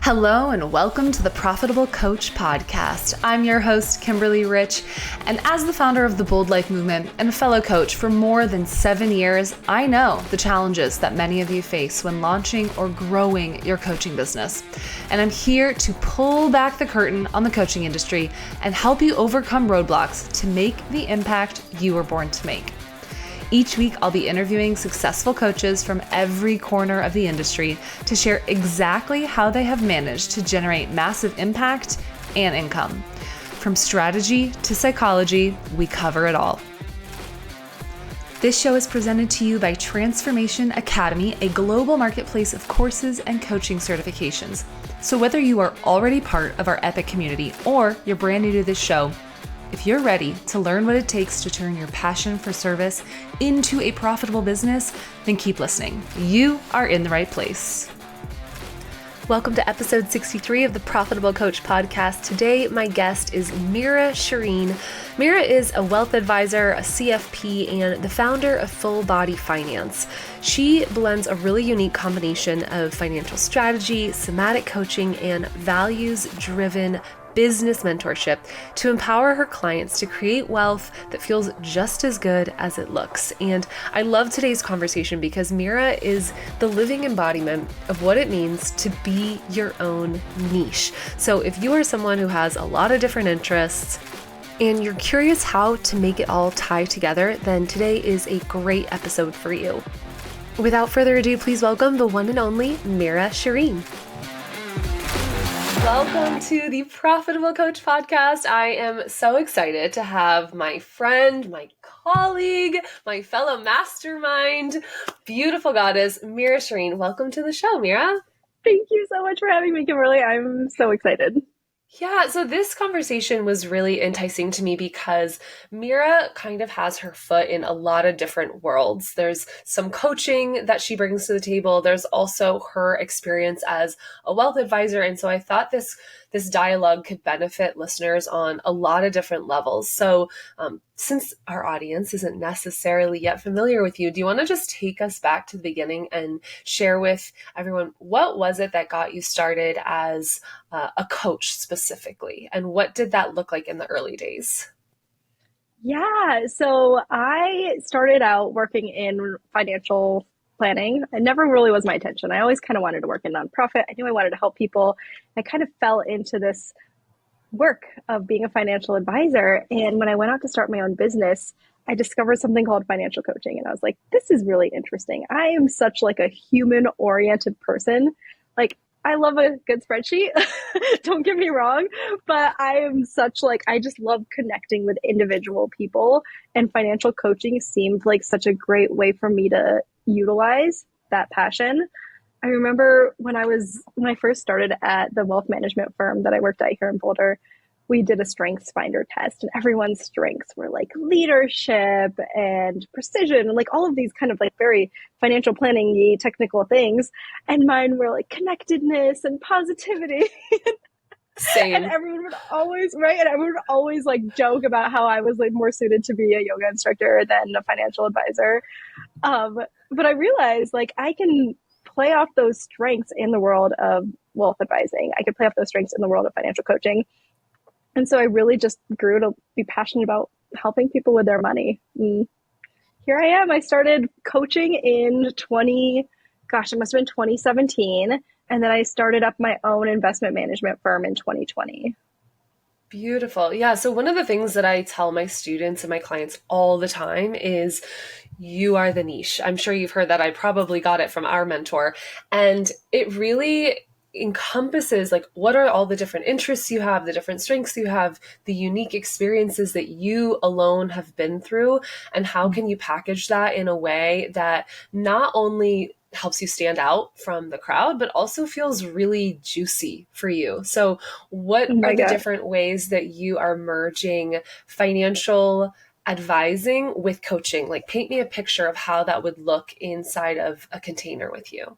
Hello and welcome to the Profitable Coach Podcast. I'm your host, Kimberly Rich, and as the founder of the Bold Life Movement and a fellow coach for more than 7 years, I know the challenges that many of you face when launching or growing your coaching business. And I'm here to pull back the curtain on the coaching industry and help you overcome roadblocks to make the impact you were born to make. Each week, I'll be interviewing successful coaches from every corner of the industry to share exactly how they have managed to generate massive impact and income. From strategy to psychology, we cover it all. This show is presented to you by Transformation Academy, a global marketplace of courses and coaching certifications. So whether you are already part of our epic community or you're brand new to this show, if you're ready to learn what it takes to turn your passion for service into a profitable business, then keep listening. You are in the right place. Welcome to episode 63 of the Profitable Coach Podcast. Today, my guest is Meera Shireen. Meera is a wealth advisor, a CFP, and the founder of Full Body Finance. She blends a really unique combination of financial strategy, somatic coaching, and values-driven business mentorship to empower her clients to create wealth that feels just as good as it looks. And I love today's conversation because Meera is the living embodiment of what it means to be your own niche. So if you are someone who has a lot of different interests and you're curious how to make it all tie together, then today is a great episode for you. Without further ado, please welcome the one and only Meera Shireen. Welcome to the Profitable Coach Podcast. I am so excited to have my friend, my colleague, my fellow mastermind, beautiful goddess, Meera Shireen. Welcome to the show, Meera. Thank you so much for having me, Kimberly. I'm so excited. Yeah, so this conversation was really enticing to me because Meera kind of has her foot in a lot of different worlds. There's some coaching that she brings to the table. There's also her experience as a wealth advisor. And so I thought this dialogue could benefit listeners on a lot of different levels. So since our audience isn't necessarily yet familiar with you, do you want to just take us back to the beginning and share with everyone, what was it that got you started as a coach specifically? And what did that look like in the early days? Yeah, so I started out working in financial planning. It never really was my intention. I always kind of wanted to work in nonprofit. I knew I wanted to help people. I kind of fell into this work of being a financial advisor. And when I went out to start my own business, I discovered something called financial coaching. And I was like, this is really interesting. I am such like a human oriented person. Like, I love a good spreadsheet. Don't get me wrong, but I am such like, I just love connecting with individual people, and financial coaching seemed like such a great way for me to utilize that passion. I remember when I first started at the wealth management firm that I worked at here in Boulder, we did a strengths finder test, and everyone's strengths were like leadership and precision and like all of these kind of like very financial planning-y technical things. And mine were like connectedness and positivity. Same. And everyone would always, right? And everyone would always like joke about how I was like more suited to be a yoga instructor than a financial advisor. But I realized like I can play off those strengths in the world of wealth advising. I could play off those strengths in the world of financial coaching. And so I really just grew to be passionate about helping people with their money. And here I am. I started coaching in it must have been 2017. And then I started up my own investment management firm in 2020. Beautiful. Yeah. So one of the things that I tell my students and my clients all the time is you are the niche. I'm sure you've heard that. I probably got it from our mentor. And it really encompasses like what are all the different interests you have, the different strengths you have, the unique experiences that you alone have been through, and how can you package that in a way that not only helps you stand out from the crowd, but also feels really juicy for you. So what are the different ways that you are merging financial advising with coaching? Like paint me a picture of how that would look inside of a container with you.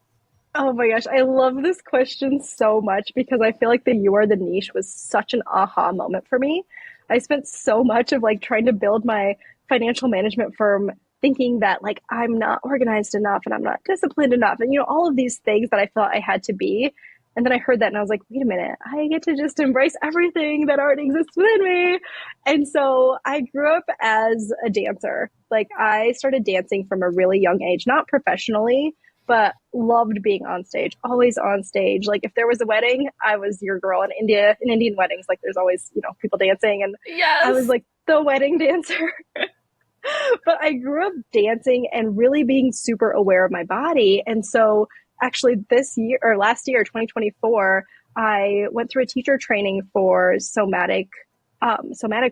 Oh my gosh, I love this question so much because I feel like the You Are the Niche was such an aha moment for me. I spent so much of like trying to build my financial management firm thinking that like I'm not organized enough and I'm not disciplined enough and all of these things that I felt I had to be. And then I heard that and I was like, wait a minute, I get to just embrace everything that already exists within me. And so I grew up as a dancer. Like I started dancing from a really young age, not professionally, but loved being on stage, always on stage. Like if there was a wedding, I was your girl in India. In Indian weddings, like there's always, people dancing, and I was Yes. like the wedding dancer. But I grew up dancing and really being super aware of my body. And so actually this year or last year, 2024, I went through a teacher training for somatic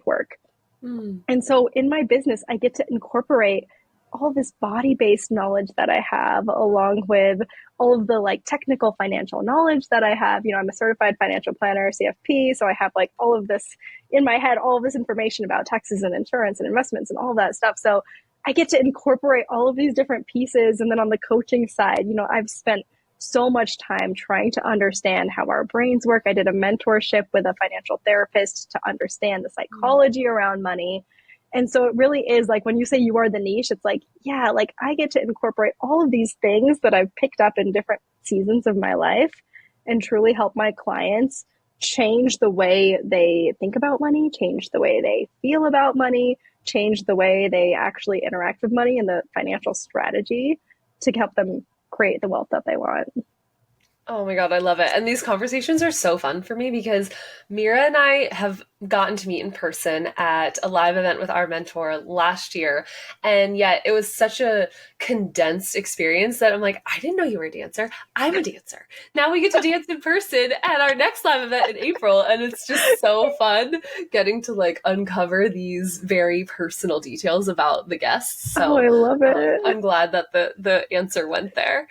work. And so in my business, I get to incorporate all this body-based knowledge that I have, along with all of the like technical financial knowledge that I have. I'm a certified financial planner, CFP. So I have like all of this in my head, all of this information about taxes and insurance and investments and all of that stuff. So I get to incorporate all of these different pieces. And then on the coaching side, I've spent so much time trying to understand how our brains work. I did a mentorship with a financial therapist to understand the psychology around money. And so it really is like when you say you are the niche, it's like, yeah, like I get to incorporate all of these things that I've picked up in different seasons of my life and truly help my clients change the way they think about money, change the way they feel about money, change the way they actually interact with money and the financial strategy to help them create the wealth that they want. Oh my God, I love it. And these conversations are so fun for me because Meera and I have gotten to meet in person at a live event with our mentor last year. And yet it was such a condensed experience that I'm like, I didn't know you were a dancer. I'm a dancer. Now we get to dance in person at our next live event in April. And it's just so fun getting to like uncover these very personal details about the guests. So I love it. I'm glad that the answer went there.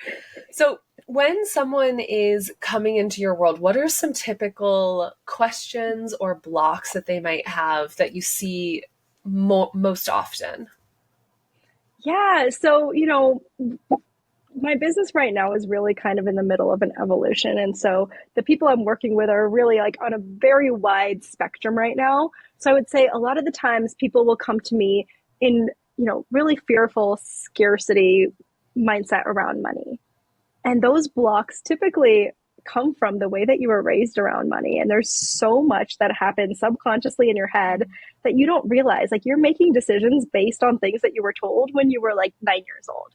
So when someone is coming into your world, what are some typical questions or blocks that they might have that you see most often? Yeah. So, my business right now is really kind of in the middle of an evolution. And so the people I'm working with are really like on a very wide spectrum right now. So I would say a lot of the times people will come to me in, really fearful scarcity mindset around money. And those blocks typically come from the way that you were raised around money. And there's so much that happens subconsciously in your head that you don't realize. Like you're making decisions based on things that you were told when you were like 9 years old.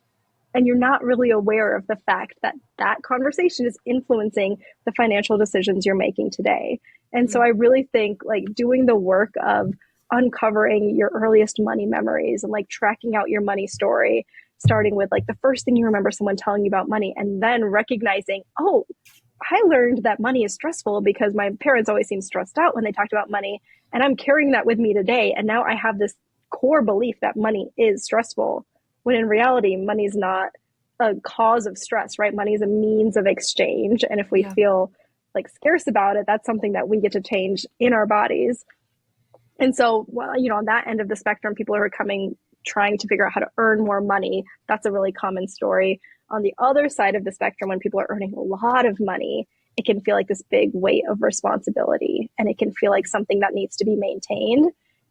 And you're not really aware of the fact that that conversation is influencing the financial decisions you're making today. And so I really think like doing the work of uncovering your earliest money memories and like tracking out your money story, starting with like the first thing you remember someone telling you about money, and then recognizing, oh, I learned that money is stressful because my parents always seemed stressed out when they talked about money. And I'm carrying that with me today. And now I have this core belief that money is stressful, when in reality, money is not a cause of stress, right? Money is a means of exchange. And if we feel like scarce about it, that's something that we get to change in our bodies. And so, on that end of the spectrum, people are trying to figure out how to earn more money. That's a really common story. On the other side of the spectrum, when people are earning a lot of money, it can feel like this big weight of responsibility, and it can feel like something that needs to be maintained.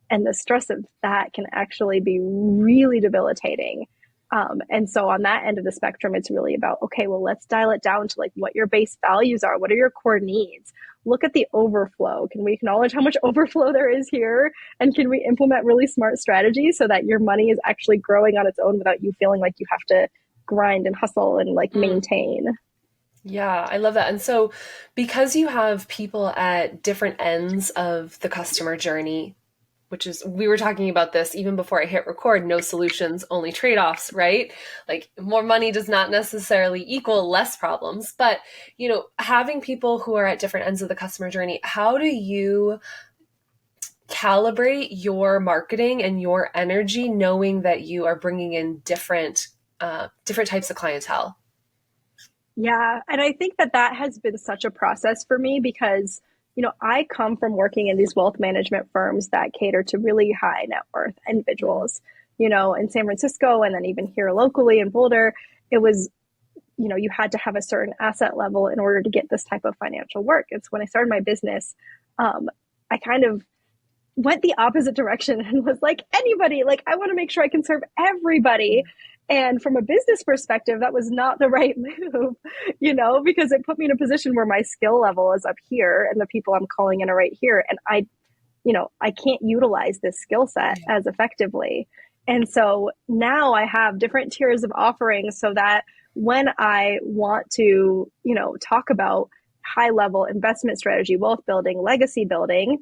And the stress of that can actually be really debilitating. And so on that end of the spectrum, it's really about, okay, well, let's dial it down to like what your base values are. What are your core needs? Look at the overflow. Can we acknowledge how much overflow there is here? And can we implement really smart strategies so that your money is actually growing on its own without you feeling like you have to grind and hustle and like maintain? Yeah, I love that. And so because you have people at different ends of the customer journey, we were talking about this even before I hit record, no solutions, only trade-offs, right? Like more money does not necessarily equal less problems, but, having people who are at different ends of the customer journey, how do you calibrate your marketing and your energy, knowing that you are bringing in different types of clientele? Yeah. And I think that has been such a process for me because I come from working in these wealth management firms that cater to really high net worth individuals, in San Francisco, and then even here locally in Boulder. It was, you had to have a certain asset level in order to get this type of financial work. And so when I started my business, I kind of went the opposite direction and was like, anybody, like, I want to make sure I can serve everybody. And from a business perspective, that was not the right move, because it put me in a position where my skill level is up here and the people I'm calling in are right here. And I can't utilize this skill set as effectively. And so now I have different tiers of offerings so that when I want to, talk about high level investment strategy, wealth building, legacy building,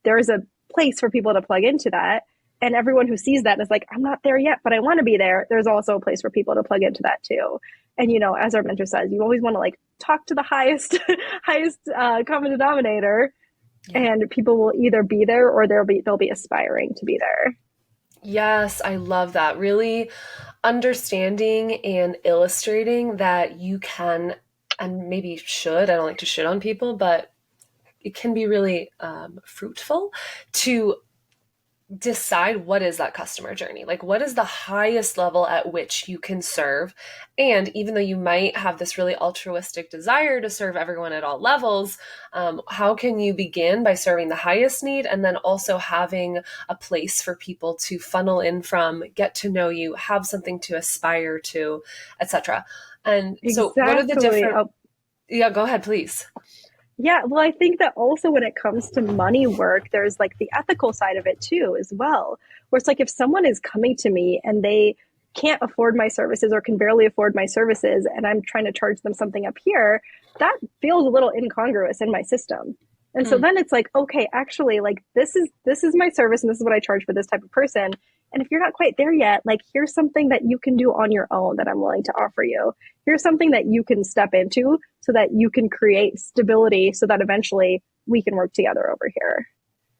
there's a place for people to plug into that. And everyone who sees that is like, I'm not there yet, but I want to be there. There's also a place for people to plug into that too. And, as our mentor says, you always want to talk to the highest common denominator, and people will either be there or they'll be aspiring to be there. Yes, I love that. Really understanding and illustrating that you can, and maybe should, I don't like to shit on people, but it can be really fruitful to decide what is that customer journey. Like, what is the highest level at which you can serve? And even though you might have this really altruistic desire to serve everyone at all levels, how can you begin by serving the highest need and then also having a place for people to funnel in from, get to know you, have something to aspire to, etc. And so what are the different... Yeah, go ahead, please. Yeah, well, I think that also when it comes to money work, there's the ethical side of it too, as well, where it's if someone is coming to me and they can't afford my services or can barely afford my services, and I'm trying to charge them something up here, that feels a little incongruous in my system. And so then it's okay, actually, this is my service and this is what I charge for this type of person. And if you're not quite there yet, here's something that you can do on your own that I'm willing to offer you. Here's something that you can step into so that you can create stability so that eventually we can work together over here.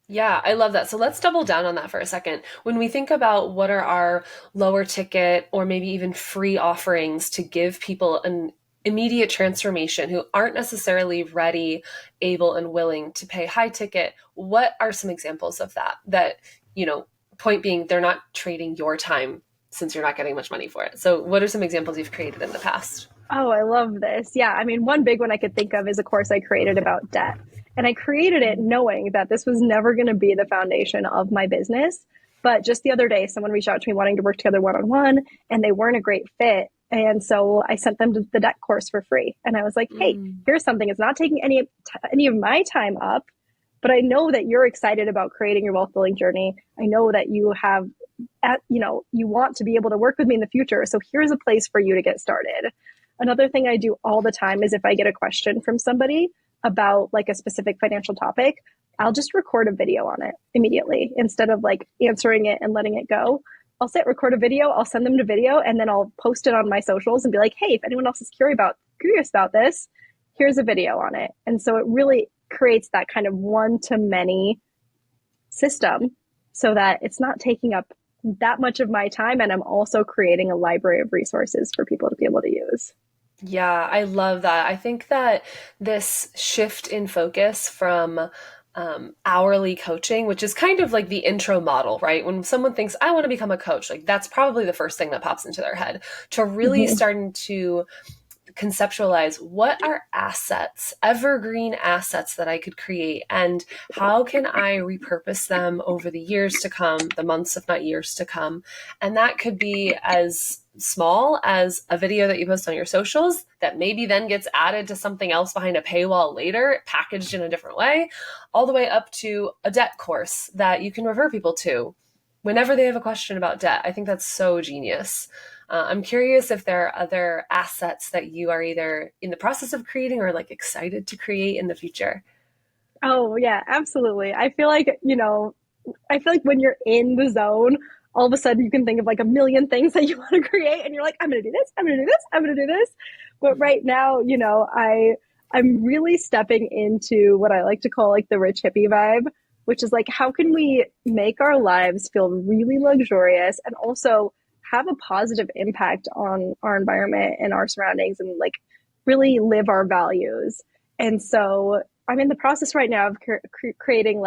Yeah, I love that. So let's double down on that for a second. When we think about what are our lower ticket or maybe even free offerings to give people an immediate transformation who aren't necessarily ready, able, and willing to pay high ticket, what are some examples of that, point being, they're not trading your time since you're not getting much money for it. So what are some examples you've created in the past? Oh, I love this. Yeah. I mean, one big one I could think of is a course I created about debt. And I created it knowing that this was never going to be the foundation of my business. But just the other day, someone reached out to me wanting to work together one-on-one, and they weren't a great fit. And so I sent them to the debt course for free. And I was like, hey, here's something. It's not taking any of my time up, but I know that you're excited about creating your wealth building journey. I know that you have, you want to be able to work with me in the future. So here's a place for you to get started. Another thing I do all the time is if I get a question from somebody about a specific financial topic, I'll just record a video on it immediately instead of answering it and letting it go. I'll record a video, I'll send them to video, and then I'll post it on my socials and be like, hey, if anyone else is curious about this, here's a video on it. And so it really creates that kind of one-to-many system so that it's not taking up that much of my time, and I'm also creating a library of resources for people to be able to use. Yeah, I love that. I think that this shift in focus from hourly coaching, which is kind of the intro model, right? When someone thinks, I want to become a coach, that's probably the first thing that pops into their head, to really starting to conceptualize what are assets, evergreen assets that I could create, and how can I repurpose them over the years to come, the months, if not years to come. And that could be as small as a video that you post on your socials that maybe then gets added to something else behind a paywall later, packaged in a different way, all the way up to a debt course that you can refer people to whenever they have a question about debt. I think that's so genius. I'm curious if there are other assets that you are either in the process of creating or excited to create in the future. Oh yeah, absolutely. I feel like when you're in the zone, all of a sudden you can think of a million things that you want to create, and you're like, I'm going to do this, I'm going to do this, I'm going to do this. But right now, I'm really stepping into what I like to call the rich hippie vibe, which is how can we make our lives feel really luxurious and also have a positive impact on our environment and our surroundings, and really live our values. And so I'm in the process right now of creating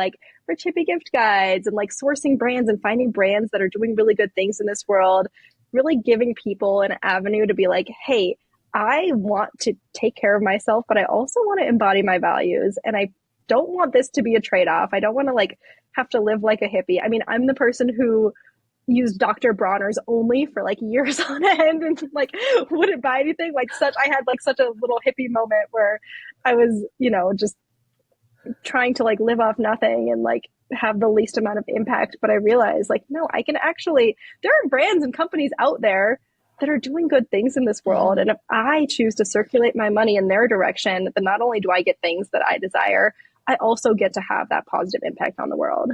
rich hippie gift guides and sourcing brands and finding brands that are doing really good things in this world, really giving people an avenue to be hey, I want to take care of myself, but I also want to embody my values. And I don't want this to be a trade-off. I don't want to have to live like a hippie. I mean, I'm the person who used Dr. Bronner's only for like years on end and like wouldn't buy anything. I had like such a little hippie moment where I was, just trying to like live off nothing and like have the least amount of impact. But I realized like, no, I can actually, there are brands and companies out there that are doing good things in this world. And if I choose to circulate my money in their direction, then not only do I get things that I desire, I also get to have that positive impact on the world.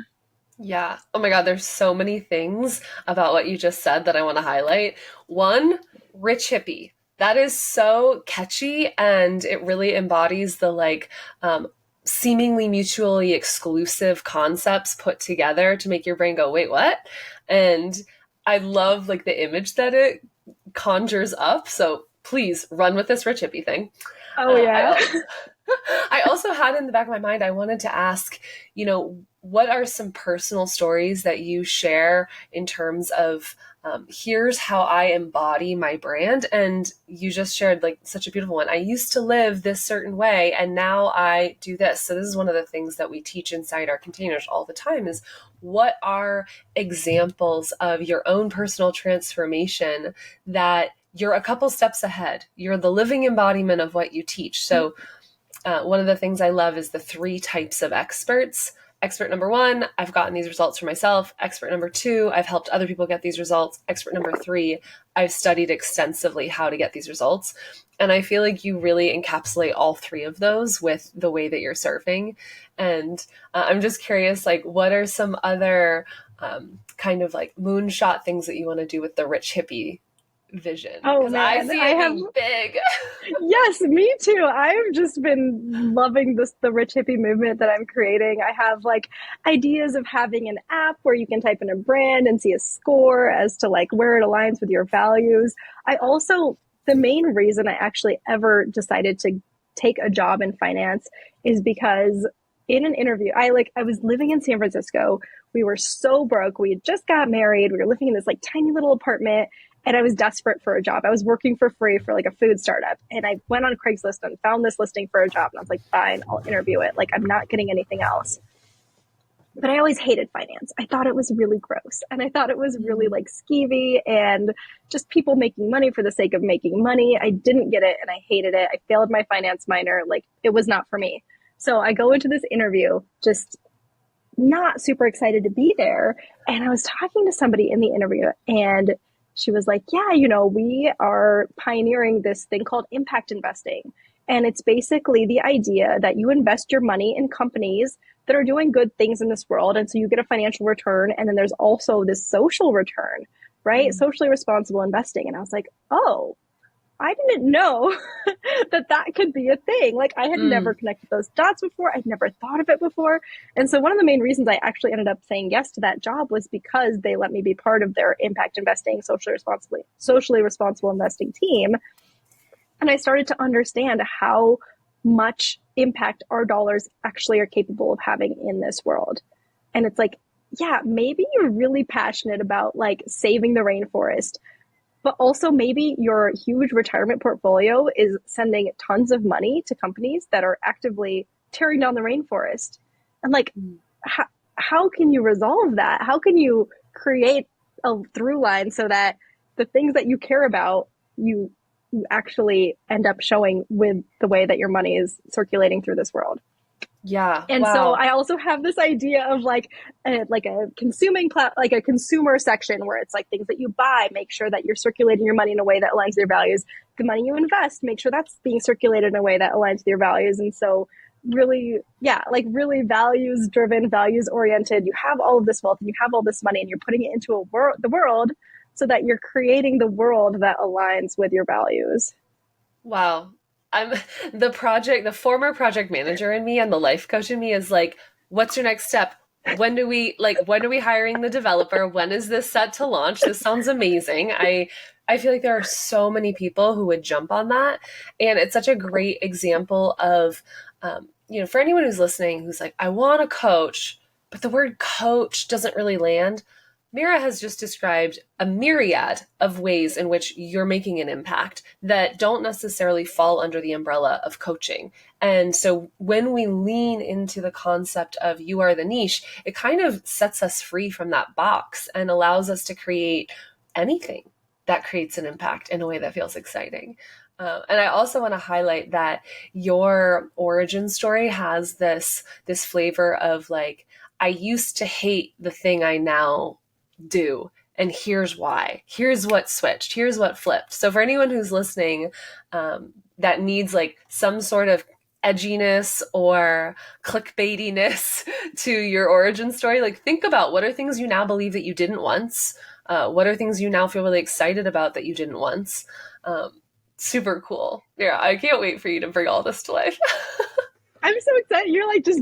Yeah. Oh my God, there's so many things about what you just said that I want to highlight. One, rich hippie. That is so catchy, and it really embodies the seemingly mutually exclusive concepts put together to make your brain go, wait, what? And I love like the image that it conjures up. So please run with this rich hippie thing. Oh yeah. I also had in the back of my mind, I wanted to ask, what are some personal stories that you share in terms of here's how I embody my brand? And you just shared like such a beautiful one. I used to live this certain way and now I do this. So this is one of the things that we teach inside our containers all the time is what are examples of your own personal transformation that you're a couple steps ahead. You're the living embodiment of what you teach. So one of the things I love is the 3 types of experts. Expert number 1, I've gotten these results for myself. Expert number 2, I've helped other people get these results. Expert number 3, I've studied extensively how to get these results. And I feel like you really encapsulate all 3 of those with the way that you're surfing. And I'm just curious, like, what are some other kind of like moonshot things that you want to do with the rich hippie vision? Oh Because I man, see it being big. Yes, me too. I've just been loving the rich hippie movement that I'm creating. I have like ideas of having an app where you can type in a brand and see a score as to like where it aligns with your values. The main reason I actually ever decided to take a job in finance is because in an interview, I was living in San Francisco. We were so broke. We had just got married. We were living in this like tiny little apartment. And I was desperate for a job. I was working for free for like a food startup. And I went on Craigslist and found this listing for a job. And I was like, fine, I'll interview it. Like, I'm not getting anything else. But I always hated finance. I thought it was really gross. And I thought it was really like skeevy and just people making money for the sake of making money. I didn't get it and I hated it. I failed my finance minor. Like, it was not for me. So I go into this interview just not super excited to be there. And I was talking to somebody in the interview and she was like, yeah, we are pioneering this thing called impact investing. And it's basically the idea that you invest your money in companies that are doing good things in this world. And so you get a financial return. And then there's also this social return, right? Mm-hmm. Socially responsible investing. And I was like, oh, I didn't know that could be a thing. Like I had never connected those dots before. I'd never thought of it before. And so one of the main reasons I actually ended up saying yes to that job was because they let me be part of their impact investing, socially responsible investing team. And I started to understand how much impact our dollars actually are capable of having in this world. And it's like, yeah, maybe you're really passionate about like saving the rainforest, but also maybe your huge retirement portfolio is sending tons of money to companies that are actively tearing down the rainforest. And like, how can you resolve that? How can you create a through line so that the things that you care about, you actually end up showing with the way that your money is circulating through this world? Yeah. And wow. So I also have this idea of like a consumer section where it's like things that you buy, make sure that you're circulating your money in a way that aligns with your values. The money you invest, make sure that's being circulated in a way that aligns with your values. And so really, yeah, like really values driven, values oriented. You have all of this wealth and you have all this money and you're putting it into the world so that you're creating the world that aligns with your values. Wow. I'm the former project manager in me and the life coach in me is like, what's your next step? When are we hiring the developer? When is this set to launch? This sounds amazing. I feel like there are so many people who would jump on that. And it's such a great example of, for anyone who's listening, who's like, I want a coach, but the word coach doesn't really land. Meera has just described a myriad of ways in which you're making an impact that don't necessarily fall under the umbrella of coaching. And so when we lean into the concept of you are the niche, it kind of sets us free from that box and allows us to create anything that creates an impact in a way that feels exciting. And I also want to highlight that your origin story has this flavor of like, I used to hate the thing I now do. And here's why. Here's what switched. Here's what flipped. So for anyone who's listening that needs like some sort of edginess or clickbaitiness to your origin story, like think about what are things you now believe that you didn't once. What are things you now feel really excited about that you didn't once? Super cool. Yeah, I can't wait for you to bring all this to life. I'm so excited. You're like just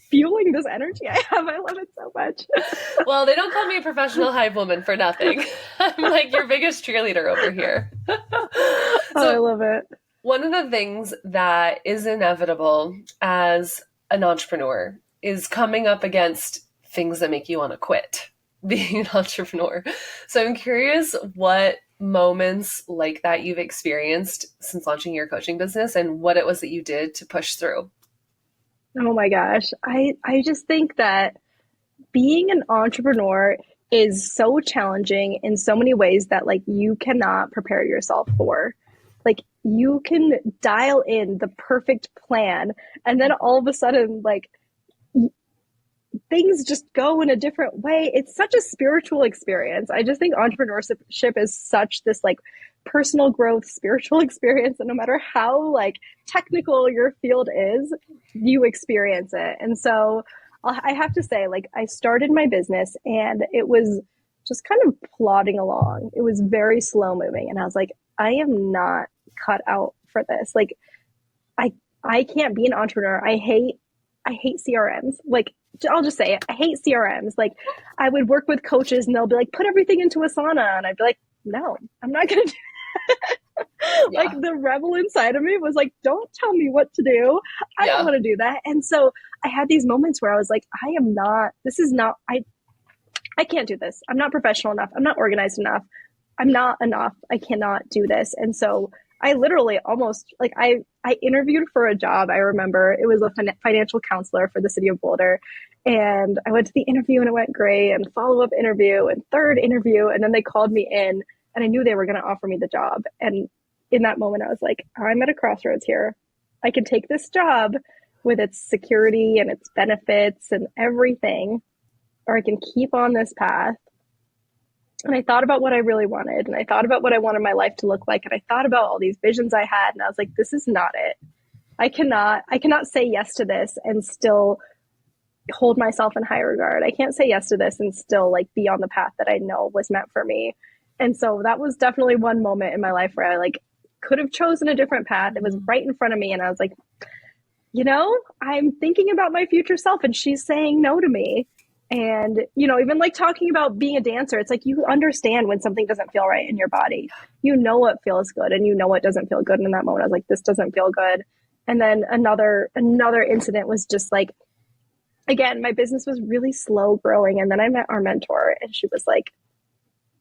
fueling this energy I have. I love it so much. Well, they don't call me a professional hype woman for nothing. I'm like your biggest cheerleader over here. I love it. One of the things that is inevitable as an entrepreneur is coming up against things that make you want to quit being an entrepreneur. So I'm curious what moments like that you've experienced since launching your coaching business and what it was that you did to push through. Oh my gosh. I just think that being an entrepreneur is so challenging in so many ways that like you cannot prepare yourself for. Like you can dial in the perfect plan and then all of a sudden like things just go in a different way. It's such a spiritual experience. I just think entrepreneurship is such this like personal growth, spiritual experience. And no matter how like technical your field is, you experience it. And so I have to say, like, I started my business and it was just kind of plodding along. It was very slow moving. And I was like, I am not cut out for this. Like, I can't be an entrepreneur. I hate CRMs. Like, I'll just say it. I hate CRMs. Like, I would work with coaches and they'll be like, put everything into Asana. And I'd be like, no, I'm not going to do that. Yeah. Like, the rebel inside of me was like, don't tell me what to do. I don't want to do that. And so I had these moments where I was like, I can't do this. I'm not professional enough. I'm not organized enough. I'm not enough. I cannot do this. And so I literally almost like I interviewed for a job. I remember it was a financial counselor for the city of Boulder. And I went to the interview and it went great, and follow-up interview and third interview. And then they called me in and I knew they were going to offer me the job. And in that moment, I was like, I'm at a crossroads here. I can take this job with its security and its benefits and everything, or I can keep on this path. And I thought about what I really wanted, and I thought about what I wanted my life to look like, and I thought about all these visions I had, and I was like, this is not it. I cannot say yes to this and still hold myself in high regard. I can't say yes to this and still like be on the path that I know was meant for me. And so that was definitely one moment in my life where I like could have chosen a different path. It was right in front of me, and I was like, you know, I'm thinking about my future self and she's saying no to me. And, you know, even like talking about being a dancer, it's like you understand when something doesn't feel right in your body. You know what feels good and you know what doesn't feel good. And in that moment, I was like, this doesn't feel good. And then another incident was just like, again, my business was really slow growing. And then I met our mentor and she was like,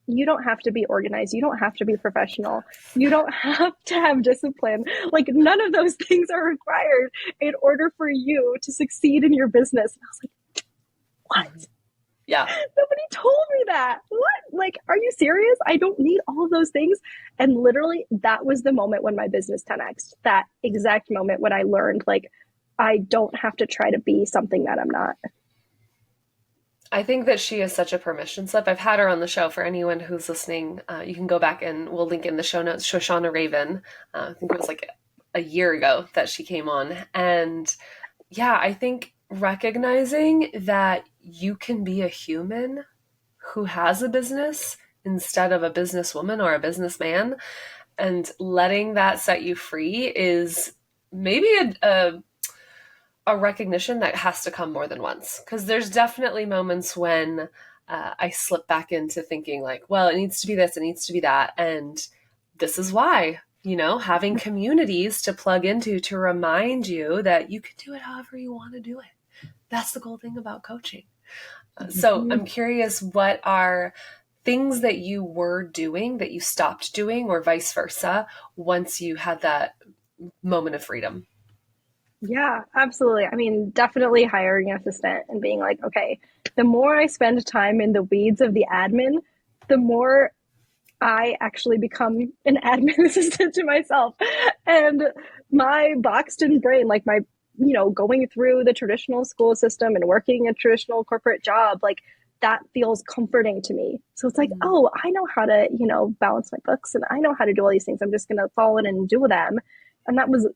you don't have to be organized. You don't have to be professional. You don't have to have discipline. Like none of those things are required in order for you to succeed in your business. And I was like, what? Yeah. Nobody told me that. What? Like, are you serious? I don't need all of those things. And literally that was the moment when my business 10x, that exact moment when I learned, like, I don't have to try to be something that I'm not. I think that she is such a permission slip. I've had her on the show. For anyone who's listening, you can go back and we'll link in the show notes, Shoshana Raven. I think it was like a year ago that she came on. And yeah, I think recognizing that you can be a human who has a business instead of a businesswoman or a businessman, and letting that set you free is maybe a recognition that has to come more than once. Because there's definitely moments when I slip back into thinking like, well, it needs to be this, it needs to be that. And this is why, you know, having communities to plug into to remind you that you can do it however you want to do it. That's the cool thing about coaching. So I'm curious, what are things that you were doing that you stopped doing, or vice versa, once you had that moment of freedom? Yeah, absolutely. I mean, definitely hiring an assistant and being like, okay, the more I spend time in the weeds of the admin, the more I actually become an admin assistant to myself. And my boxed in brain, like my, going through the traditional school system and working a traditional corporate job, like that feels comforting to me. So it's like, oh, I know how to, balance my books and I know how to do all these things. I'm just going to fall in and do them. And that was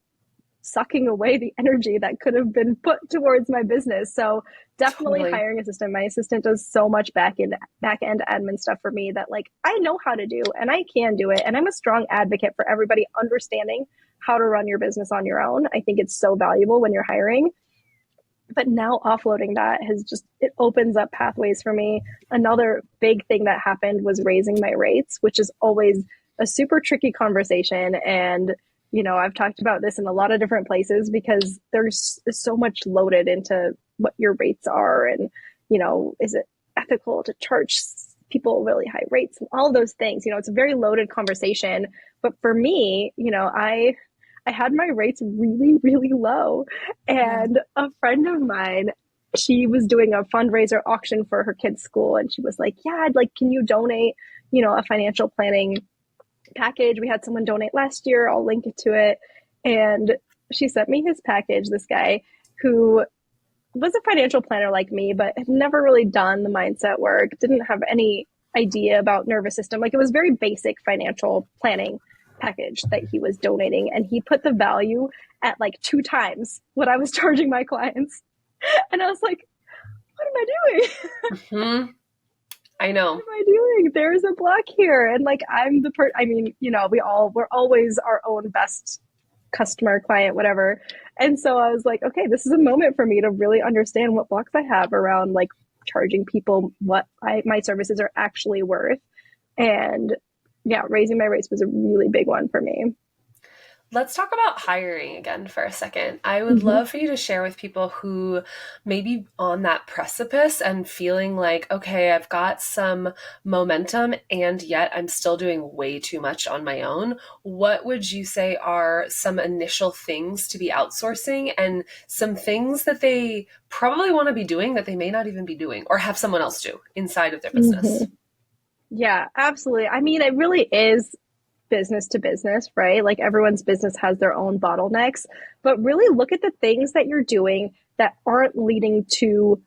sucking away the energy that could have been put towards my business. So definitely Totally. hiring an assistant. My assistant does so much back end admin stuff for me that like I know how to do and I can do it. And I'm a strong advocate for everybody understanding how to run your business on your own. I think it's so valuable when you're hiring. But now offloading that has just, it opens up pathways for me. Another big thing that happened was raising my rates, which is always a super tricky conversation. And I've talked about this in a lot of different places because there's so much loaded into what your rates are. And, is it ethical to charge people really high rates and all those things? It's a very loaded conversation. But for me, I had my rates really, really low. And a friend of mine, she was doing a fundraiser auction for her kid's school. And she was like, yeah, can you donate, a financial planning package? We had someone donate last year. I'll link it to it. And she sent me his package, this guy who was a financial planner like me, but had never really done the mindset work, didn't have any idea about nervous system. Like it was very basic financial planning package that he was donating. And he put the value at like 2 times what I was charging my clients. And I was like, what am I doing? Mm-hmm. I know. What am I doing? There's a block here. And like, I'm the we're always our own best customer, client, whatever. And so I was like, okay, this is a moment for me to really understand what blocks I have around like charging people what my services are actually worth. And yeah, raising my rates was a really big one for me. Let's talk about hiring again for a second. I would love for you to share with people who may be on that precipice and feeling like, okay, I've got some momentum and yet I'm still doing way too much on my own. What would you say are some initial things to be outsourcing and some things that they probably want to be doing that they may not even be doing or have someone else do inside of their business? Yeah, absolutely. I mean, it really is business to business, right? Like everyone's business has their own bottlenecks, but really look at the things that you're doing that aren't leading to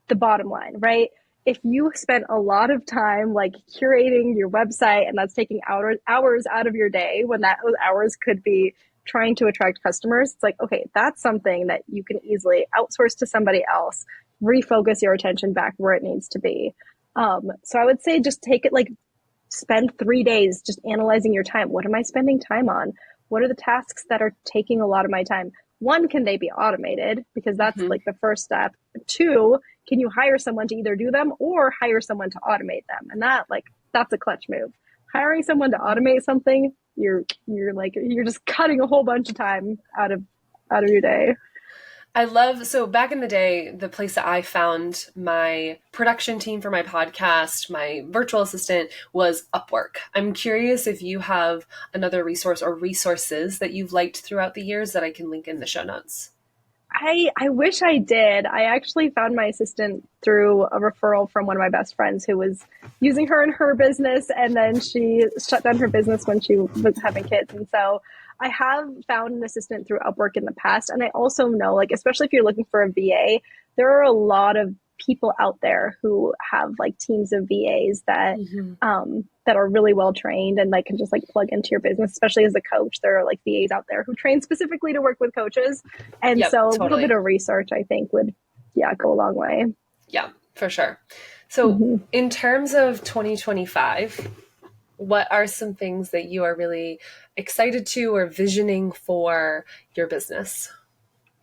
the bottom line, right? If you spend a lot of time like curating your website and that's taking hours out of your day when those hours could be trying to attract customers, it's like, okay, that's something that you can easily outsource to somebody else, refocus your attention back where it needs to be. So I would say just take it like spend 3 days just analyzing your time. What am I spending time on? What are the tasks that are taking a lot of my time? One, can they be automated? Because that's like the first step. 2, can you hire someone to either do them or hire someone to automate them? And that's a clutch move. Hiring someone to automate something, you're just cutting a whole bunch of time out of your day. So back in the day, the place that I found my production team for my podcast, my virtual assistant, was Upwork. I'm curious if you have another resource or resources that you've liked throughout the years that I can link in the show notes. I wish I did. I actually found my assistant through a referral from one of my best friends who was using her in her business, and then she shut down her business when she was having kids. And so I have found an assistant through Upwork in the past. And I also know, like, especially if you're looking for a VA, there are a lot of people out there who have like teams of VAs that that are really well trained and like can just like plug into your business, especially as a coach. There are like VAs out there who train specifically to work with coaches. And so a little bit of research, I think, would go a long way. Yeah, for sure. So in terms of 2025, what are some things that you are really excited to or visioning for your business?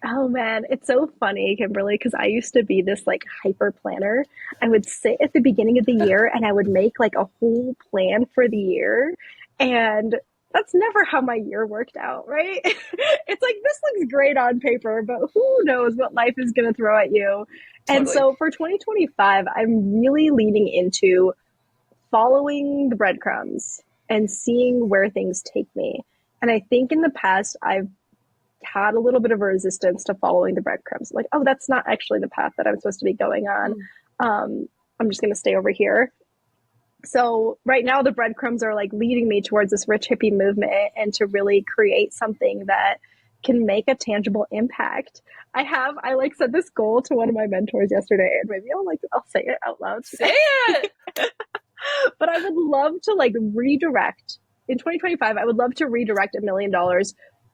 Oh man, it's so funny, Kimberly, because I used to be this like hyper planner. I would sit at the beginning of the year and I would make like a whole plan for the year. And that's never how my year worked out, right? It's like, this looks great on paper, but who knows what life is going to throw at you. And Totally. so for 2025, I'm really leaning into following the breadcrumbs and seeing where things take me. And I think in the past, I've had a little bit of a resistance to following the breadcrumbs. Like, oh, that's not actually the path that I'm supposed to be going on. I'm just going to stay over here. So right now the breadcrumbs are like leading me towards this rich hippie movement and to really create something that can make a tangible impact. I like set this goal to one of my mentors yesterday, and maybe I'll say it out loud today. Say it. But I would love to like redirect in 2025. I would love to redirect $1 million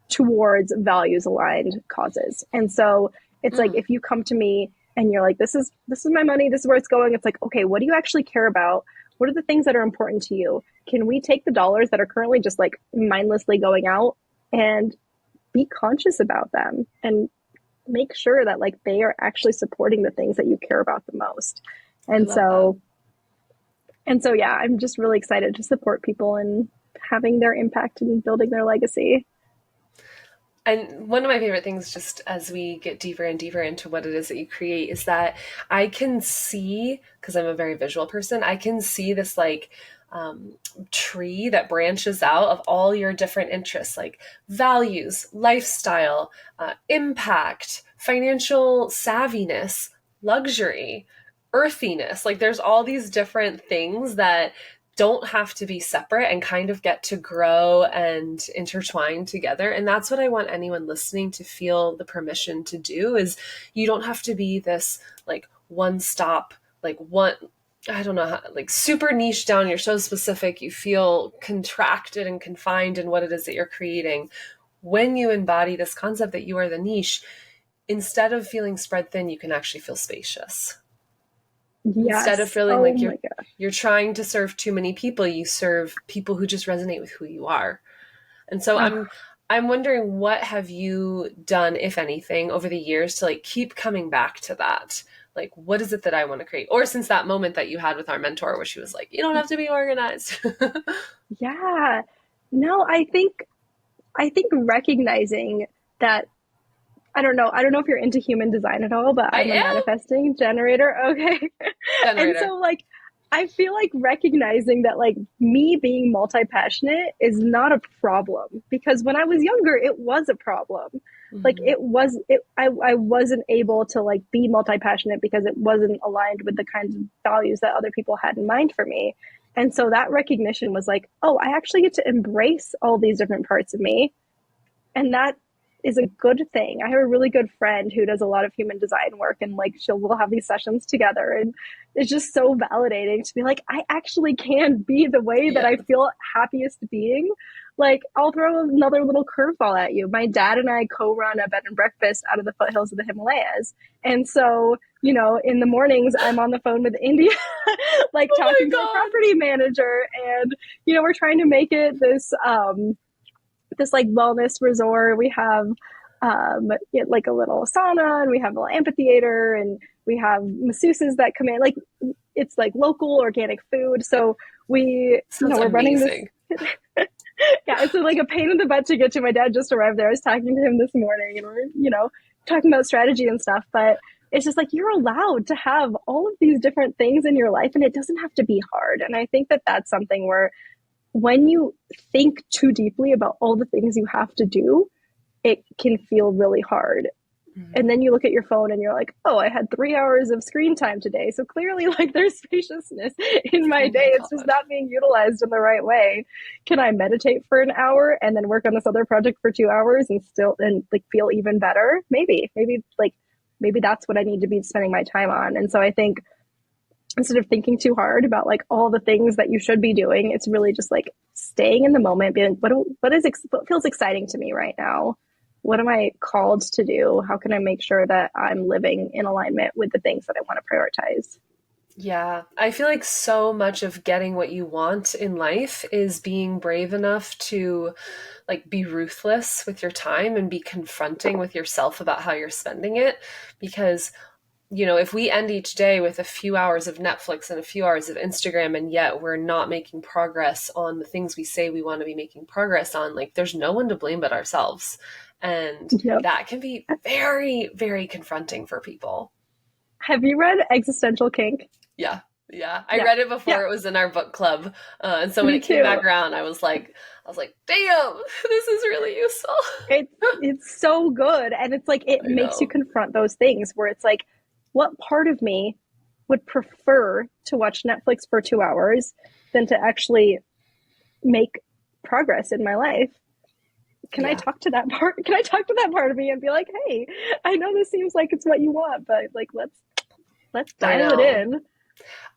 towards values aligned causes. And so it's like, if you come to me and you're like, this is my money, this is where it's going. It's like, okay, what do you actually care about? What are the things that are important to you? Can we take the dollars that are currently just like mindlessly going out and be conscious about them and make sure that like they are actually supporting the things that you care about the most? And so yeah, I'm just really excited to support people and having their impact and building their legacy. And one of my favorite things, just as we get deeper and deeper into what it is that you create, is that I can see, because I'm a very visual person, I can see this like tree that branches out of all your different interests, like values, lifestyle, impact, financial savviness, luxury, earthiness. Like there's all these different things that don't have to be separate and kind of get to grow and intertwine together. And that's what I want anyone listening to feel the permission to do, is you don't have to be this like one stop, like one, I don't know, how, like super niche down. You're so specific. You feel contracted and confined in what it is that you're creating. When you embody this concept that you are the niche, instead of feeling spread thin, you can actually feel spacious. Yes. Instead of feeling like you're trying to serve too many people, you serve people who just resonate with who you are. And so I'm wondering, what have you done, if anything, over the years to like keep coming back to that? Like, what is it that I want to create? Or since that moment that you had with our mentor where she was like, you don't have to be organized. Yeah. No, I think recognizing that, I don't know if you're into human design at all, but I'm a manifesting generator. Okay. And so like, I feel like recognizing that like me being multi-passionate is not a problem, because when I was younger, it was a problem. Like I wasn't able to like be multi-passionate because it wasn't aligned with the kinds of values that other people had in mind for me. And so that recognition was like, oh, I actually get to embrace all these different parts of me. And that is a good thing. I have a really good friend who does a lot of human design work, and like we'll have these sessions together, and it's just so validating to be like, I actually can be the way that I feel happiest being. Like, I'll throw another little curveball at you. My dad and I co-run a bed and breakfast out of the foothills of the Himalayas. And so, you know, in the mornings I'm on the phone with India, like talking to a property manager, and, you know, we're trying to make it this like wellness resort. We have like a little sauna, and we have a little amphitheater, and we have masseuses that come in. Like, it's like local organic food. So we're running this. Yeah, it's like a pain in the butt to get to. My dad just arrived there. I was talking to him this morning, and we're, you know, talking about strategy and stuff. But it's just like, you're allowed to have all of these different things in your life, and it doesn't have to be hard. And I think that that's something where, when you think too deeply about all the things you have to do, it can feel really hard. And then you look at your phone and you're like, oh, I had 3 hours of screen time today. So clearly, like, there's spaciousness in my day. It's just not being utilized in the right way. Can I meditate for an hour and then work on this other project for 2 hours and like feel even better? Maybe that's what I need to be spending my time on. And so I think, instead of thinking too hard about like all the things that you should be doing, it's really just like staying in the moment, being like, what feels exciting to me right now? What am I called to do? How can I make sure that I'm living in alignment with the things that I want to prioritize? Yeah, I feel like so much of getting what you want in life is being brave enough to like be ruthless with your time and be confronting with yourself about how you're spending it. Because if we end each day with a few hours of Netflix and a few hours of Instagram, and yet we're not making progress on the things we say we want to be making progress on, like there's no one to blame but ourselves. And Yep. that can be very, very confronting for people. Have you read Existential Kink? Yeah. Yeah. I read it before it was in our book club. And so when Me it came too. back around, I was like, damn, this is really useful. It's so good. And it's like, it makes you confront those things where it's like, what part of me would prefer to watch Netflix for 2 hours than to actually make progress in my life? Can I talk to that part? Can I talk to that part of me and be like, hey, I know this seems like it's what you want, but like, let's dial it in.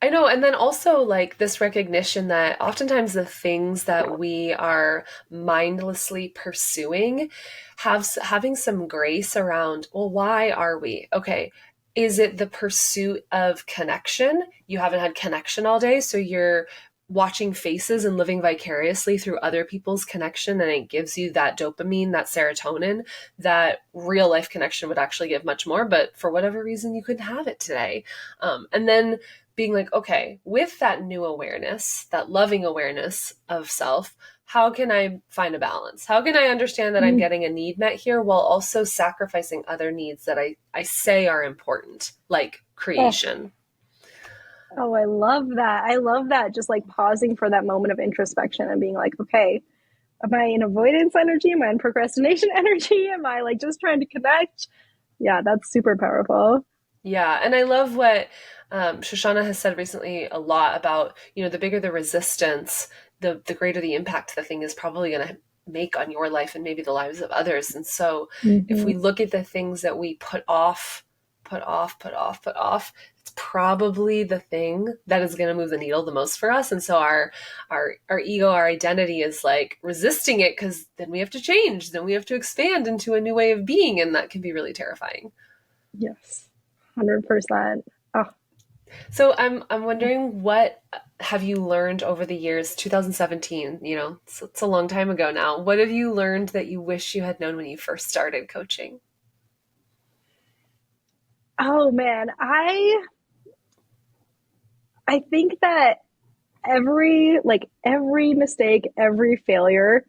I know. And then also like this recognition that oftentimes the things that we are mindlessly pursuing having some grace around, well, why are we? Okay. Is it the pursuit of connection? You haven't had connection all day, so you're watching faces and living vicariously through other people's connection, and it gives you that dopamine, that serotonin, that real life connection would actually give much more, but for whatever reason you couldn't have it today. And then being like, okay, with that new awareness, that loving awareness of self, how can I find a balance? How can I understand that I'm getting a need met here while also sacrificing other needs that I say are important, like creation? Oh, I love that. I love that. Just like pausing for that moment of introspection and being like, okay, am I in avoidance energy? Am I in procrastination energy? Am I like just trying to connect? Yeah, that's super powerful. Yeah. And I love what Shoshana has said recently a lot about, the bigger the resistance, the greater the impact the thing is probably going to make on your life and maybe the lives of others. And so if we look at the things that we put off, it's probably the thing that is going to move the needle the most for us. And so our ego, our identity is like resisting it, because then we have to change, then we have to expand into a new way of being. And that can be really terrifying. Yes. 100%. Oh. So I'm wondering, what have you learned over the years? 2017, it's a long time ago now. What have you learned that you wish you had known when you first started coaching? Oh man, I think that every mistake, every failure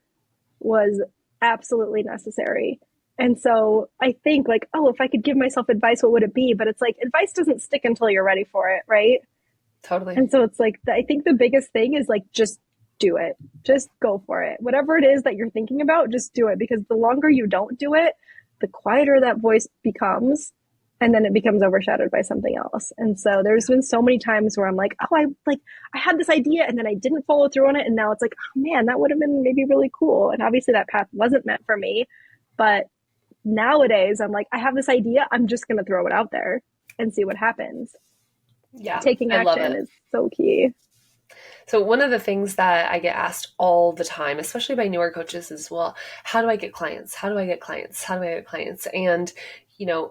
was absolutely necessary. And so I think like, oh, if I could give myself advice, what would it be? But it's like, advice doesn't stick until you're ready for it, right? Totally. And so it's like, I think the biggest thing is like, just do it. Just go for it. Whatever it is that you're thinking about, just do it. Because the longer you don't do it, the quieter that voice becomes. And then it becomes overshadowed by something else. And so there's been so many times where I'm like, oh, I had this idea and then I didn't follow through on it. And now it's like, oh man, that would have been maybe really cool. And obviously that path wasn't meant for me. But nowadays I'm like, I have this idea. I'm just going to throw it out there and see what happens. Yeah. Taking action is so key. So one of the things that I get asked all the time, especially by newer coaches, is, well, how do I get clients? How do I get clients? How do I get clients? And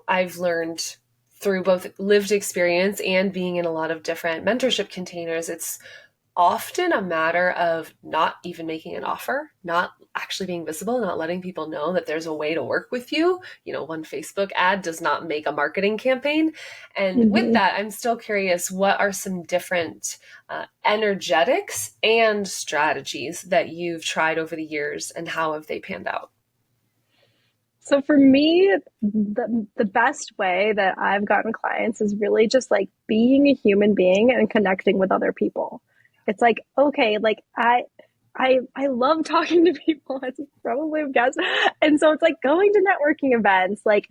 I've learned through both lived experience and being in a lot of different mentorship containers, it's often a matter of not even making an offer, not actually being visible, not letting people know that there's a way to work with you. One Facebook ad does not make a marketing campaign. And with that, I'm still curious, what are some different energetics and strategies that you've tried over the years, and how have they panned out? So for me, the best way that I've gotten clients is really just like being a human being and connecting with other people. It's like, okay, like I love talking to people, as you probably have guessed. And so it's like going to networking events, like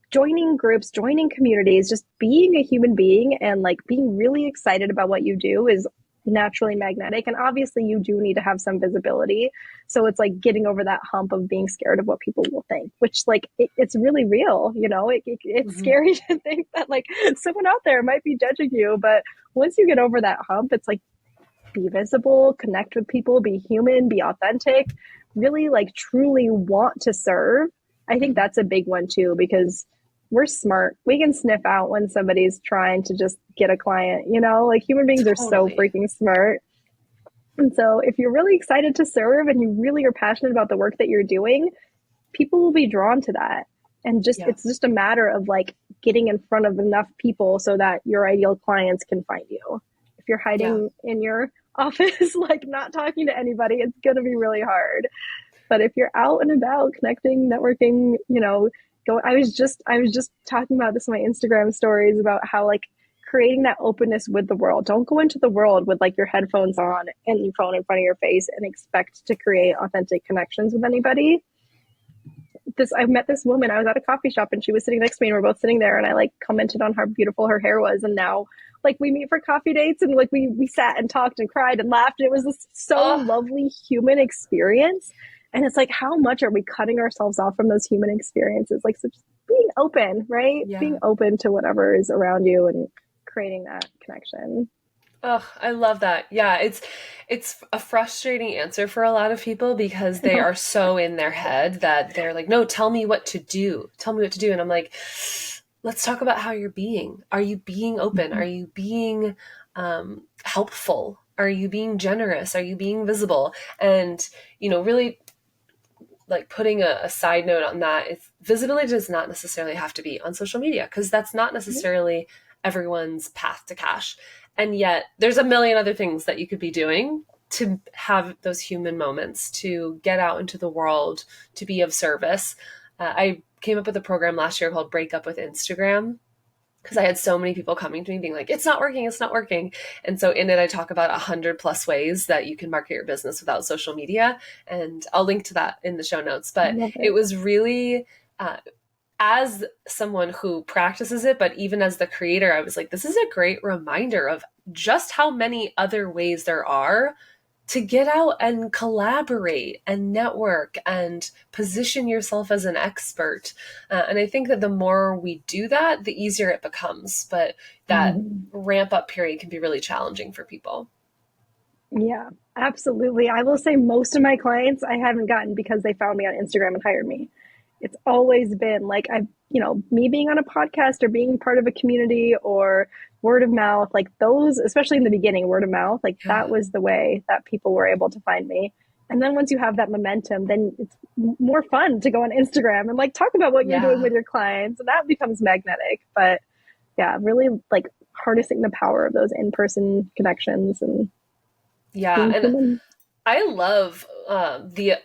joining groups, joining communities, just being a human being and like being really excited about what you do is naturally magnetic. And obviously you do need to have some visibility. So it's like getting over that hump of being scared of what people will think, which like it's really real. It's scary to think that like someone out there might be judging you. But once you get over that hump, it's like, be visible, connect with people, be human, be authentic, really like truly want to serve. I think that's a big one too, because we're smart. We can sniff out when somebody's trying to just get a client, like human beings are so freaking smart. And so if you're really excited to serve and you really are passionate about the work that you're doing, people will be drawn to that. And just, Yeah. it's just a matter of like getting in front of enough people so that your ideal clients can find you. If you're Yeah. hiding in your office, like not talking to anybody, it's going to be really hard. But if you're out and about connecting, networking, I was just talking about this in my Instagram stories about how like creating that openness with the world. Don't go into the world with like your headphones on and your phone in front of your face and expect to create authentic connections with anybody. I met this woman. I was at a coffee shop and she was sitting next to me and we're both sitting there and I like commented on how beautiful her hair was, and now like we meet for coffee dates and like we sat and talked and cried and laughed. It was this so lovely human experience. And it's like, how much are we cutting ourselves off from those human experiences? Like, so just being open, right? Yeah. Being open to whatever is around you and creating that connection. Oh, I love that. Yeah, it's a frustrating answer for a lot of people because they are so in their head that they're like, "No, tell me what to do. Tell me what to do." And I'm like, "Let's talk about how you're being. Are you being open? Are you being helpful? Are you being generous? Are you being visible?" And, really like putting a side note on that, visibility does not necessarily have to be on social media because that's not necessarily everyone's path to cash. And yet there's a million other things that you could be doing to have those human moments, to get out into the world, to be of service. I came up with a program last year called Break Up with Instagram because I had so many people coming to me being like, it's not working, it's not working. And so in it, I talk about 100+ ways that you can market your business without social media. And I'll link to that in the show notes. But it was really, as someone who practices it, but even as the creator, I was like, this is a great reminder of just how many other ways there are to get out and collaborate and network and position yourself as an expert. And I think that the more we do that, the easier it becomes. But that ramp up period can be really challenging for people. Yeah, absolutely. I will say most of my clients I haven't gotten because they found me on Instagram and hired me. It's always been like me being on a podcast or being part of a community or word of mouth, like those, especially in the beginning, word of mouth, like that was the way that people were able to find me. And then once you have that momentum, then it's more fun to go on Instagram and like talk about what you're doing with your clients, and that becomes magnetic. But yeah, really like harnessing the power of those in-person connections and being human. I love the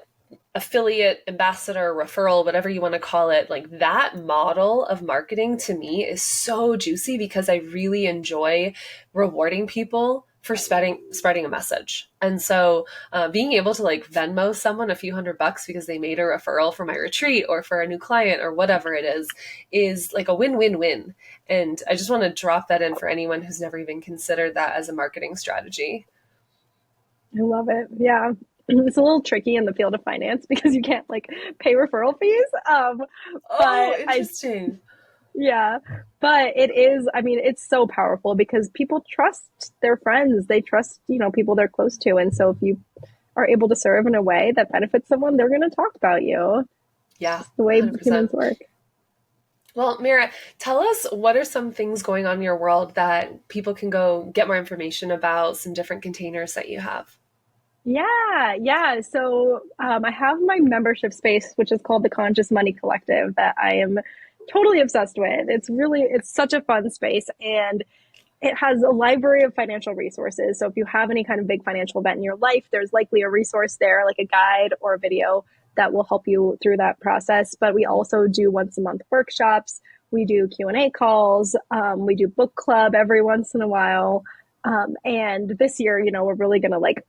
affiliate, ambassador, referral, whatever you want to call it. Like that model of marketing to me is so juicy because I really enjoy rewarding people for spreading a message. And so being able to like Venmo someone a few $100 because they made a referral for my retreat or for a new client or whatever it is like a win-win-win. And I just want to drop that in for anyone who's never even considered that as a marketing strategy. I love it. Yeah. It's a little tricky in the field of finance because you can't like pay referral fees. But interesting. But it is, I mean, it's so powerful because people trust their friends. They trust, people they're close to. And so if you are able to serve in a way that benefits someone, they're going to talk about you. Yeah. It's the way 100%. Humans work. Well, Meera, tell us what are some things going on in your world that people can go get more information about, some different containers that you have. Yeah. So I have my membership space, which is called the Conscious Money Collective, that I am totally obsessed with. It's such a fun space, and it has a library of financial resources. So if you have any kind of big financial event in your life, there's likely a resource there, like a guide or a video that will help you through that process. But we also do once a month workshops. We do Q&A calls. We do book club every once in a while. And this year, we're really going to like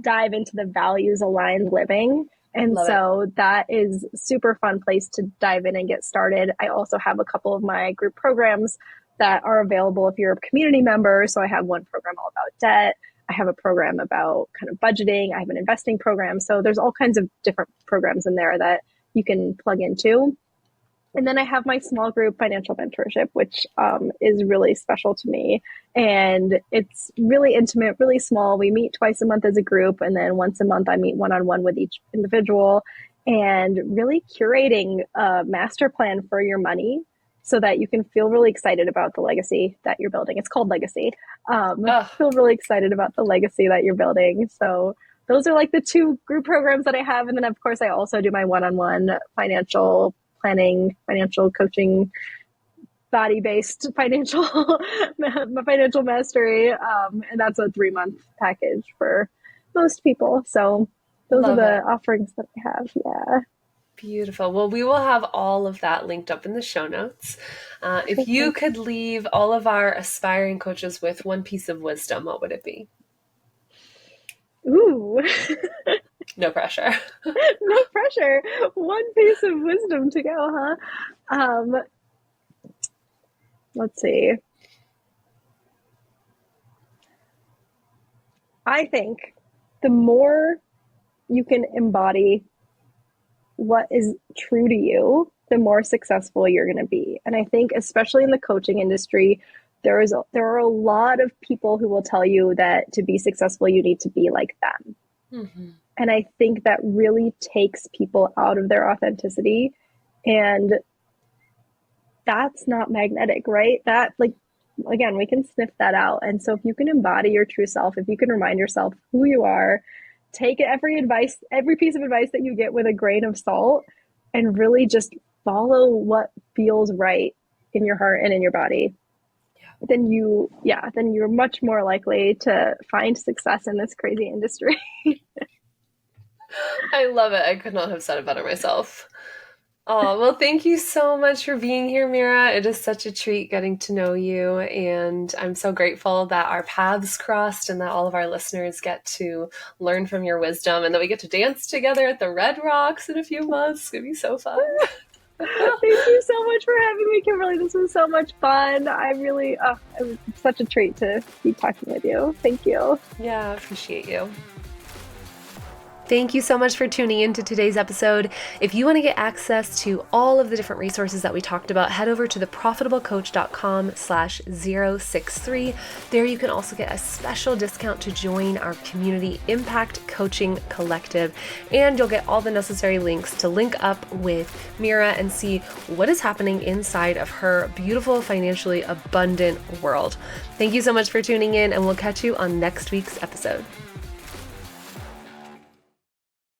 dive into the values aligned living. And that is super fun place to dive in and get started. I also have a couple of my group programs that are available if you're a community member. So I have one program all about debt. I have a program about kind of budgeting. I have an investing program. So there's all kinds of different programs in there that you can plug into. And then I have my small group financial mentorship, which is really special to me. And it's really intimate, really small. We meet twice a month as a group. And then once a month, I meet one-on-one with each individual, and really curating a master plan for your money so that you can feel really excited about the legacy that you're building. It's called Legacy. Feel really excited about the legacy that you're building. So those are like the two group programs that I have. And then, of course, I also do my one-on-one financial planning, financial coaching, body-based financial mastery. And that's a 3-month package for most people. So those are Love the it. offerings that I have. Yeah. Beautiful. Well, we will have all of that linked up in the show notes. If you could leave all of our aspiring coaches with one piece of wisdom, what would it be? Ooh. No pressure. No pressure. One piece of wisdom to go, huh? Let's see. I think the more you can embody what is true to you, the more successful you're going to be. And I think especially in the coaching industry, there are a lot of people who will tell you that to be successful, you need to be like them. Mm-hmm. And I think that really takes people out of their authenticity. And that's not magnetic, right? That, like, again, we can sniff that out. And so if you can embody your true self, if you can remind yourself who you are, take every piece of advice that you get with a grain of salt, and really just follow what feels right in your heart and in your body, then you're much more likely to find success in this crazy industry. I love it. I could not have said it better myself. Oh, well, thank you so much for being here, Meera. It is such a treat getting to know you, and I'm so grateful that our paths crossed and that all of our listeners get to learn from your wisdom, and that we get to dance together at the Red Rocks in a few months. It's going to be so fun. Thank you so much for having me, Kimberly. This was so much fun. It was such a treat to be talking with you. Thank you. Yeah, I appreciate you. Thank you so much for tuning into today's episode. If you want to get access to all of the different resources that we talked about, head over to theprofitablecoach.com/063. There you can also get a special discount to join our community impact coaching collective. And you'll get all the necessary links to link up with Meera and see what is happening inside of her beautiful, financially abundant world. Thank you so much for tuning in, and we'll catch you on next week's episode.